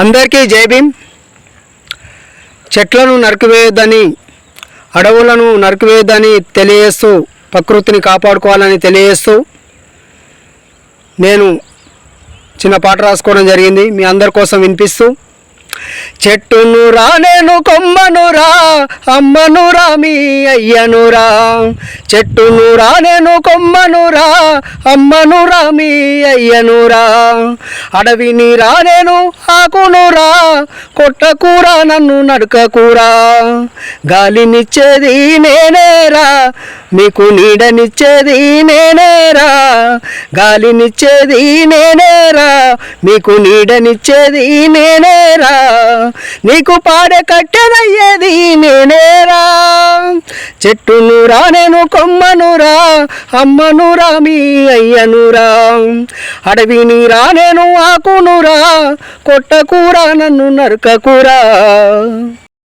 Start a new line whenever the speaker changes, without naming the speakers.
అందరికీ జై భీమ్. చెట్లను నరికివేయొద్దని, అడవులను నరికివేయొద్దని తెలియజేస్తూ, ప్రకృతిని కాపాడుకోవాలని తెలియజేస్తూ నేను చిన్న పాట రాసుకోవడం జరిగింది. మీ అందరి కోసం వినిపిస్తూ, చెట్టును రా నేను కొమ్మను రా, అమ్మను రా మీ అయ్యను రా. చెట్టును రా నేను కొమ్మను రా, అమ్మను రా మీ అయ్యను రా. అడవిని రా నేను ఆకును రా, కొట్టకూరా నన్ను నడకకూరా. గాలినిచ్చేది నేనేరా, మీకు నీడనిచ్చేది నేనేరా. గాలినిచ్చేది నేనేరా, మీకు నీడనిచ్చేది నేనేరా. నీకు పాడే కట్టెనయ్యేది నేనేరా. చెట్టును రా నేను కొమ్మను రా, అమ్మను రా మీ అయ్యను రా. అడవిని రా నేను ఆకును రా, కొట్టకూరా నన్ను నరకకూరా.